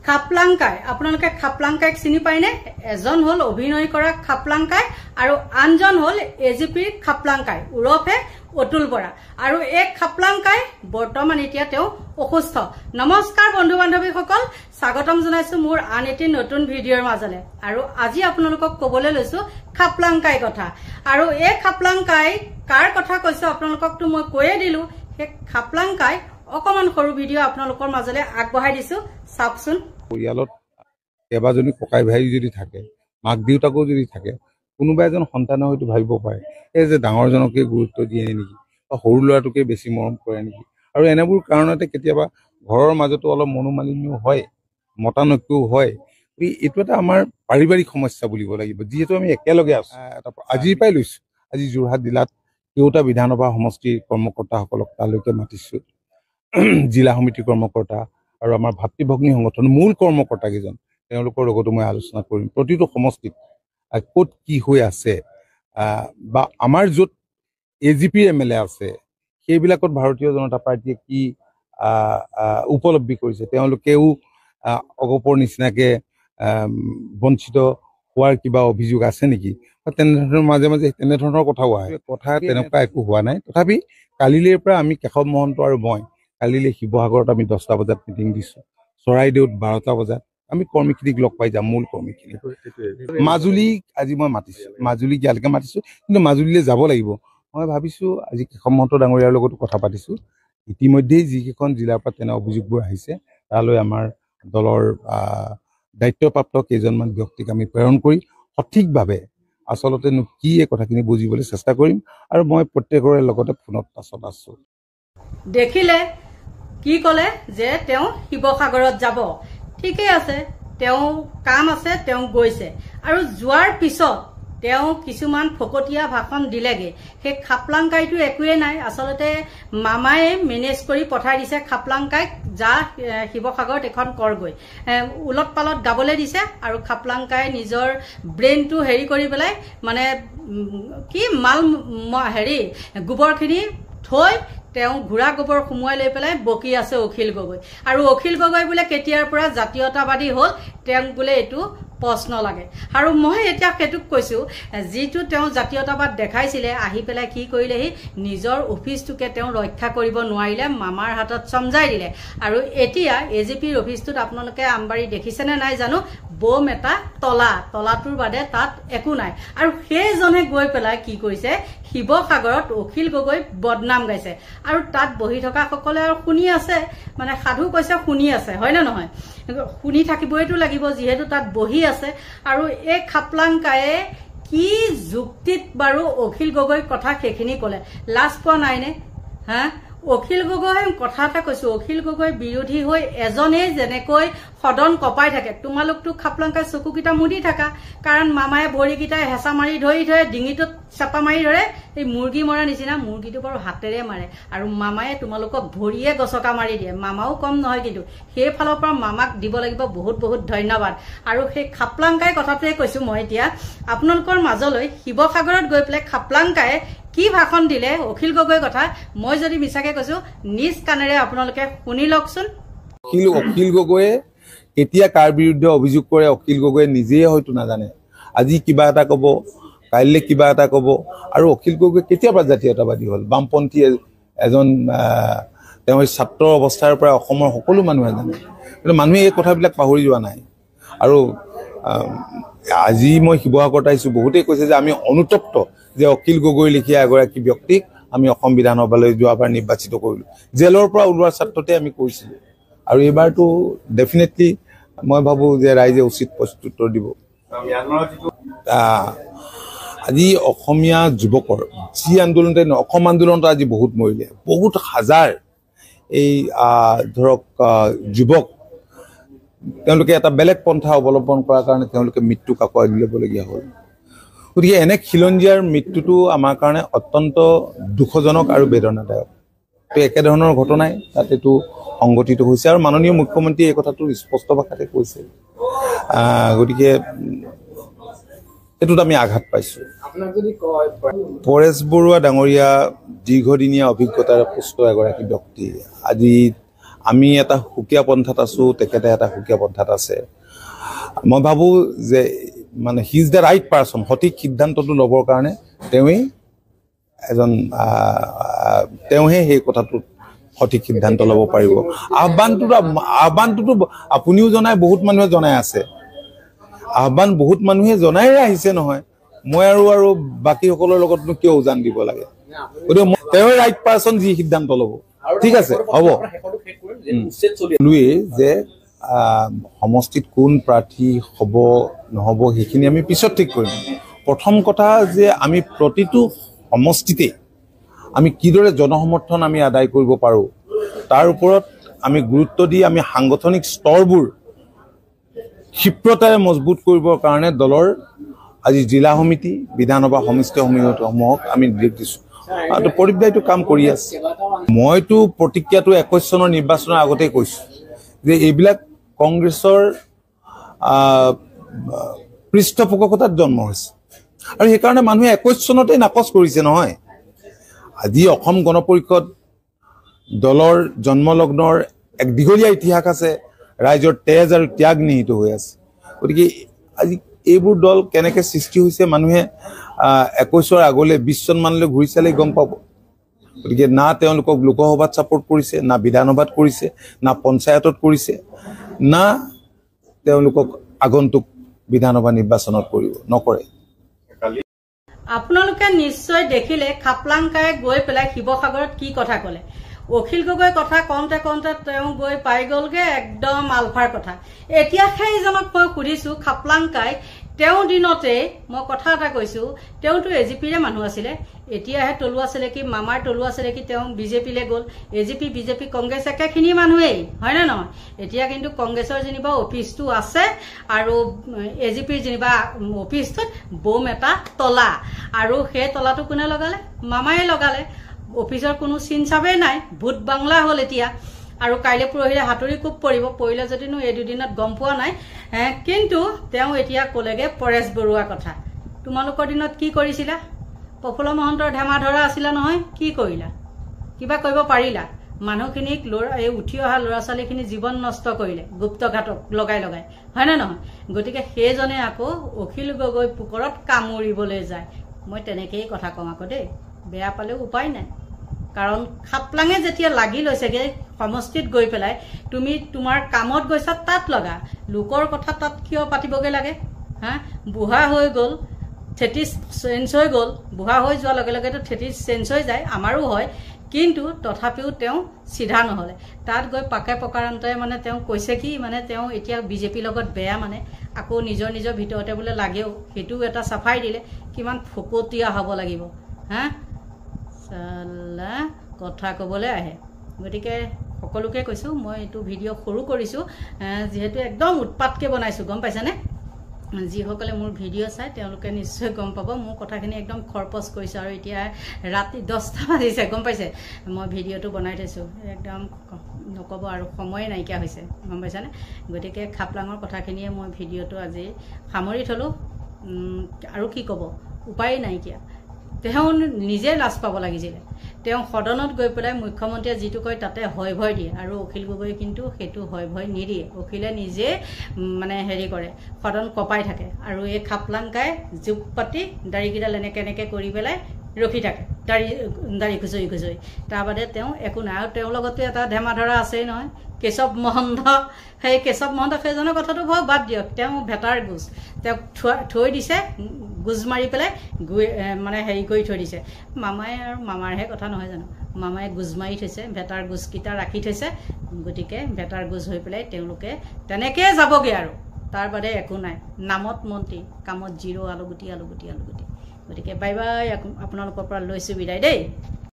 খাপলাংকাই আপোনালোকে খাপলাংকাইক চিনি পায়নে এজন হল অভিনয় কৰা খাপলাংকাই আৰু আনজন হল এজিপিৰ খাপলাংকাই উৰফে অতুল বৰা আৰু এক খাপলাংকাই বৰ্তমান এতিয়া তেওঁ অসুস্থ নমস্কাৰ বন্ধু বান্ধৱীসকল স্বাগতম জনাইছো মোৰ আন এটি নতুন ভিডিঅ'ৰ মাজলে আৰু আজি আপোনালোকক কবলৈ লৈছো খাপলাংকাই কথা আৰু এই খাপলাংকাই কাৰ কথা কৈছো আপোনালোককটো মই কৈয়ে দিলো সেই খাপলাংকাই অকমান সৰু ভিডিঅ' আপোনালোকৰ মাজলে আগবঢ়াই দিছো চাওকচোন পৰিয়ালত এবাজনী ককাই ভাই যদি থাকে মাক দেউতাকো যদি থাকে কোনোবা এজন সন্তানে হয়তো ভাবিব পাৰে এই যে ডাঙৰজনকে গুৰুত্ব দিয়ে নেকি বা সৰু ল'ৰাটোকে বেছি মৰম কৰে নেকি আৰু এনেবোৰ কাৰণতে কেতিয়াবা ঘৰৰ মাজতো অলপ মনোমালিন্য হয় মতানৈক্যও হয় এইটো এটা আমাৰ পাৰিবাৰিক সমস্যা বুলিব লাগিব যিহেতু আমি একেলগে আছো আজিৰ পৰাই লৈছো আজি যোৰহাট জিলাত কেওটা বিধানসভা সমষ্টিৰ কৰ্মকৰ্তাসকলক তালৈকে মাতিছো জিলা সমিতিৰ কৰ্মকৰ্তা আৰু আমাৰ ভাতৃ ভগ্নী সংগঠনৰ মূল কৰ্মকৰ্তা কেইজন তেওঁলোকৰ লগতো মই আলোচনা কৰিম প্ৰতিটো সমষ্টিত ক'ত কি হৈ আছে বা আমাৰ য'ত এজিপি এমএলএ আছে সেইবিলাকত ভাৰতীয় জনতা পাৰ্টীয়ে কি উপলব্ধি কৰিছে তেওঁলোকেও অগপৰ নিচিনাকে বঞ্চিত হোৱাৰ কিবা অভিযোগ আছে নেকি তেনেধৰণৰ মাজে মাজে তেনেধৰণৰ কথাও আহে কথা তেনেকুৱা একো হোৱা নাই তথাপি কালিলৈৰ পৰা আমি কেশৱ মহন্ত আৰু মই কালিলৈ শিৱসাগৰত আমি 10টা বজাত মিটিং দিছো চৰাইদেউত 12টা বজাত আমি কৰ্মীখিনিক লগ পাই যাম মূল কৰ্মীখিনি মাজুলী আজি মই মাতিছো মাজুলী ইয়ালৈকে মাতিছো কিন্তু মাজুলীলৈ যাব লাগিব মই ভাবিছো আজি কেশৱ মহন্ত ডাঙৰীয়াৰ লগতো কথা পাতিছো ইতিমধ্যেই যিকেইখন জিলাৰ পৰা তেনে অভিযোগবোৰ আহিছে তালৈ আমাৰ দলৰ দায়িত্বপ্ৰাপ্ত কেইজনমান ব্যক্তিক আমি প্ৰেৰণ কৰি সঠিকভাৱে আচলতেনো কি এই কথাখিনি বুজিবলৈ চেষ্টা কৰিম আৰু মই প্ৰত্যেকৰে লগতে ফোনত পাছত আছো দেখিলে কি কলে যে তেওঁ শিৱসাগৰত যাব ঠিকই আছে তেওঁ কাম আছে তেওঁ গৈছে আৰু যোৱাৰ পিছত তেওঁ কিছুমান ফকতীয়া ভাষণ দিলেগে সেই খাপলাংকাইটো একোৱে নাই আচলতে মামায়ে মেনেজ কৰি পঠাই দিছে খাপলাংকাইক যা শিৱসাগৰত এখন কৰগৈ উলট পালট গাবলৈ দিছে আৰু খাপলাংকাই নিজৰ ব্ৰেইনটো হেৰি কৰি পেলাই মানে কি মাল হেৰি গোবৰখিনি থৈ তেওঁ ঘোঁৰা গোবৰ সুমুৱাই লৈ পেলাই বকি আছে অখিল গগৈ আৰু অখিল গগৈ বোলে কেতিয়াৰ পৰা জাতীয়তাবাদী হ'ল তেওঁক বোলে এইটো প্ৰশ্ন লাগে আৰু মই এতিয়া সেইটোক কৈছো যিটো তেওঁ জাতীয়তাবাদ দেখাইছিলে আহি পেলাই কি কৰিলেহি নিজৰ অফিচটোকে তেওঁ ৰক্ষা কৰিব নোৱাৰিলে মামাৰ হাতত চমজাই দিলে আৰু এতিয়া এজিপিৰ অফিচটোত আপোনালোকে আমবাৰী দেখিছেনে নাই জানো বম এটা তলাটোৰ বাদে তাত একো নাই আৰু সেইজনে গৈ পেলাই কি কৰিছে শিৱসাগৰত অখিল গগৈ বদনাম গাইছে আৰু তাত বহি থকা সকলে আৰু শুনি আছে মানে সাধু কৈছে শুনি আছে হয় না নহয় শুনি থাকিবইতো লাগিব যিহেতু তাত বহি আছে আৰু এই খাপলাংকায়ে কি যুক্তিত বাৰু অখিল গগৈ কথা সেইখিনি কলে লাজ পোৱা নাইনে হা অখিল গগৈ কথা এটা কৈছো অখিল গগৈ বিৰোধী হৈ এজনেই যেনেকৈ সদন কপাই থাকে তোমালোকটো খাপলাংকাই চকুকিটা মুদি থাকা কাৰণ মামায়ে ভৰিকিটাই হেঁচা মাৰি ধৰি ডিঙিটোত চাপা মাৰি ধৰে এই মুৰ্গী মৰা নিচিনা মুৰ্গীটো বাৰু হাতেৰে মাৰে আৰু মামায়ে তোমালোকক ভৰিয়ে গছকা মাৰি দিয়ে মামাও কম নহয় কিন্তু সেই ফালৰ পৰা মামাক দিব লাগিব বহুত বহুত ধন্যবাদ আৰু সেই খাপলাংকাই কথাটোৱে কৈছো মই এতিয়া আপোনালোকৰ মাজলৈ শিৱসাগৰত গৈ পেলাই খাপলাংকায়ে কি ভাষণ দিলে অখিল গগৈ কথা মই যদি মিছাকে কৈছো নিজ কানেৰে আপোনালোকে শুনি লওকচোন অখিল গগৈয়ে কেতিয়া কাৰ বিৰুদ্ধে অভিযোগ কৰে অখিল গগৈয়ে নিজেই হয়তো নাজানে আজি কিবা এটা কব কাইলৈ কিবা এটা কব আৰু অখিল গগৈ কেতিয়াৰ পৰা জাতীয়তাবাদী হ'ল বামপন্থী এজন তেওঁৰ ছাত্ৰ অৱস্থাৰ পৰা অসমৰ সকলো মানুহে জানে কিন্তু মানুহে এই কথাবিলাক পাহৰি যোৱা নাই আৰু আজি মই শিৱসাগৰত আহিছো বহুতেই কৈছে যে আমি অনুতপ্ত যে অখিল গগৈ লিখিয়া এগৰাকী ব্যক্তিক আমি অসম বিধানসভালৈ যোৱাবাৰ নিৰ্বাচিত কৰিলো জেলৰ পৰা ওলোৱাৰ স্বাৰ্থতে আমি কৰিছিলো আৰু এইবাৰতো ডেফিনেটলি মই ভাবো যে ৰাইজে উচিত প্ৰত্যুত্তৰ দিব আজি অসমীয়া যুৱকৰ যি আন্দোলনতে অসম আন্দোলনত আজি বহুত মৰিলে বহুত হাজাৰ এই ধৰক যুৱক তেওঁলোকে এটা বেলেগ পন্থা অৱলম্বন কৰাৰ কাৰণে তেওঁলোকে মৃত্যুক আঁকোৱালি ল'বলগীয়া হ'ল গতিকে এনে খিলঞ্জীয়াৰ মৃত্যুটো আমাৰ কাৰণে অত্যন্ত দুখজনক আৰু বেদনাদায়ক তো একেধৰণৰ ঘটনাই তাত এইটো সংঘটিত হৈছে আৰু মাননীয় মুখ্যমন্ত্ৰীয়ে এই কথাটো স্পষ্ট ভাষাতে কৈছে গতিকে এইটোত আমি আঘাত পাইছো পৰেশ বৰুৱা ডাঙৰীয়া দীৰ্ঘদিনীয়া অভিজ্ঞতাৰ পুষ্ট এগৰাকী ব্যক্তি আজি আমি এটা সুকীয়া পন্থাত আছো, তেখেতে এটা সুকীয়া পন্থাত আছে। মই ভাবোঁ যে মানে he is the right person, সঠিক সিদ্ধান্তটো ল'বৰ কাৰণে তেওঁহে সেই কথাটোত সঠিক সিদ্ধান্ত ল'ব পাৰিব। আহ্বানটোতো আপুনিও জনাই, বহুত মানুহে জনাই আছে, আহ্বান বহুত মানুহে জনাই আহিছে নহয়। মই আৰু বাকীসকলৰ লগতনো কিয় উজান দিব লাগে? গতিকে তেওঁ ৰাইট পাৰ্চন, যি সিদ্ধান্ত ল'ব। ঠিক আছে, হ'ব। যে সমষ্টিত কোন প্ৰাৰ্থী হ'ব নহ'ব সেইখিনি আমি পিছত ঠিক কৰিম। প্ৰথম কথা যে আমি প্ৰতিটো সমষ্টিতে আমি কিদৰে জনসমৰ্থন আমি আদায় কৰিব পাৰোঁ তাৰ ওপৰত আমি গুৰুত্ব দি আমি সাংগঠনিক স্তৰবোৰ ক্ষিপ্ৰতাৰে মজবুত কৰিবৰ কাৰণে দলৰ আজি জিলা সমিতি, বিধানসভা সমষ্টি সমিতিসমূহক আমি নিৰ্দেশ দিছোঁ। আৰু পৰিব্যায়টো কাম কৰি আছে। মইতো প্ৰতিক্ৰিয়াটো 21 চনৰ নিৰ্বাচনৰ আগতেই কৈছোঁ যে এইবিলাক কংগ্ৰেছৰ পৃষ্ঠপোষকতাত জন্ম হৈছে, আৰু সেইকাৰণে মানুহে 21 চনতে নাকচ কৰিছে নহয়। আজি অসম গণ পৰিষদ দলৰ জন্মলগ্নৰ এক দীঘলীয়া ইতিহাস আছে, ৰাইজৰ তেজ আৰু ত্যাগ নিহিত হৈ আছে। গতিকে আজি এইবোৰ দল কেনেকৈ সৃষ্টি হৈছে মানুহে 21 আগলৈ 20 চনমানলৈ ঘূৰি চালেই গম পাব। গতিকে না তেওঁলোকক লোকসভাত ছাপোৰ্ট কৰিছে, না বিধানসভাত কৰিছে, না পঞ্চায়তত কৰিছে, না তেওঁলোকক আগন্তুক বিধানসভা নিৰ্বাচনত কৰিব নকৰে। আপোনালোকে নিশ্চয় দেখিলে খাপলাংকাই গৈ পেলাই শিৱসাগৰত কি কথা ক'লে। অখিল গগৈ কথা কওঁতে কওঁতে তেওঁ গৈ পাই গ'লগে একদম আলফাৰ কথা। এতিয়া সেইজনক মই সুধিছোঁ, খাপলাংকাই তেওঁ দিনতে মই কথা এটা কৈছোঁ, তেওঁতো এজিপিৰে মানুহ আছিলে, এতিয়াহে তলুৱা চেলেকি মামাৰ তলুৱা চেলেকি তেওঁ বিজেপিলৈ গ'ল। এজিপি বিজেপি কংগ্ৰেছ একেখিনি মানুহেই, হয়নে নহয়? এতিয়া কিন্তু কংগ্ৰেছৰ যেনিবা অফিচটো আছে আৰু এজিপিৰ যেনিবা অফিচটোত বোম এটা তলা, আৰু সেই তলাটো কোনে লগালে? মামায়ে লগালে। অফিচৰ কোনো চিন চাবেই নাই, ভূত বাংলা হ'ল এতিয়া। আৰু কাইলৈ পৰহিলে হাতুৰি কোব পৰিলে যদিনো এই দুদিনত গম পোৱা নাই। কিন্তু তেওঁ এতিয়া ক'লেগে পৰেশ বৰুৱাৰ কথা। তোমালোকৰ দিনত কি কৰিছিলা? প্ৰফুল্ল মহন্তৰ ধেমা ধৰা আছিলা নহয়, কি কৰিলা? কিবা কৰিব পাৰিলা? মানুহখিনিক এই উঠি অহা ল'ৰা ছোৱালীখিনি জীৱন নষ্ট কৰিলে গুপ্তঘাতক লগাই, হয়নে নহয়? গতিকে সেইজনে আকৌ অখিল গগৈ পুকৰত কামুৰিবলৈ যায়। মই তেনেকেই কথা কওঁ আকৌ দেই, বেয়া পালেও উপায় নাই। কাৰণ খাপলাঙে যেতিয়া লাগি লৈছেগে সমষ্টিত গৈ পেলাই, তুমি তোমাৰ কামত গৈছা তাত লগা, লোকৰ কথা তাত কিয় পাতিবগৈ লাগে? বুঢ়া হৈ গ'ল, 30 চেঞ্জ হৈ গ'ল। বুঢ়া হৈ যোৱাৰ লগে লগেতো 30 চেঞ্জ হৈ যায়, আমাৰো হয়। কিন্তু তথাপিও তেওঁ চিধা নহ'লে। তাত গৈ পাকে পকাৰান্তৰে মানে তেওঁ কৈছে কি, মানে তেওঁ এতিয়া বিজেপিৰ লগত বেয়া, মানে আকৌ নিজৰ ভিতৰতে বোলে লাগেও, সেইটোও এটা চাফাই দিলে। কিমান ফকতীয়া হ'ব লাগিব চালা কথা ক'বলৈ আহে। গতিকে সকলোকে কৈছোঁ, মই এইটো ভিডিঅ' সৰু কৰিছোঁ যিহেতু একদম উৎপাতকৈ বনাইছোঁ, গম পাইছানে? যিসকলে মোৰ ভিডিঅ' চাই তেওঁলোকে নিশ্চয় গম পাব মোৰ কথাখিনি একদম খৰপচ কৰিছোঁ। আৰু এতিয়া ৰাতি 10টা বাজিছে, গম পাইছে? মই ভিডিঅ'টো বনাই থৈছোঁ, একদম নক'ব আৰু সময় নাইকিয়া হৈছে, গম পাইছানে? গতিকে খাপলাঙৰ কথাখিনিয়ে মই ভিডিঅ'টো আজি সামৰি থলোঁ। আৰু কি ক'ব, উপায় নাইকিয়া। তেওঁ নিজে লাজ পাব লাগিছিলে। তেওঁ সদনত গৈ পেলাই মুখ্যমন্ত্ৰীয়ে যিটো কয় তাতে হয় ভয় দিয়ে, আৰু অখিল গগৈ কিন্তু সেইটো হয় ভয় নিদিয়ে। অখিলে নিজে মানে হেৰি কৰে, সদন কপাই থাকে। আৰু এই খাপলাংকাই জোপ পাতি দাড়িকেইডাল এনেকৈ কৰি পেলাই ৰখি থাকে, দাড়ি খুচৰি। তাৰ বাদে তেওঁ একো নাই। আৰু তেওঁৰ লগতো এটা ধেমা ধৰা আছেই নহয়, কেশৱ মহন্ত। সেই কেশৱ মহন্ত সেইজনৰ কথাটো বাৰু বাদ দিয়ক, তেওঁ ভেটাৰ গোজ, তেওঁক থৈ দিছে, গোজ মাৰি পেলাই মানে হেৰি কৰি থৈ দিছে। মামাই আৰু মামাৰহে কথা নহয় জানো, মামাই গোজ মাৰি থৈছে, ভেটাৰ গোজকেইটা ৰাখি থৈছে। গতিকে ভেটাৰ গোজ হৈ পেলাই তেওঁলোকে তেনেকৈ যাবগৈ, আৰু তাৰ বাদে একো নাই। নামত মন্ত্ৰী, কামত জিৰ', আলুগুটি। গতিকে বাই বাই, আপোনালোকৰ পৰা লৈছোঁ বিদায় দেই।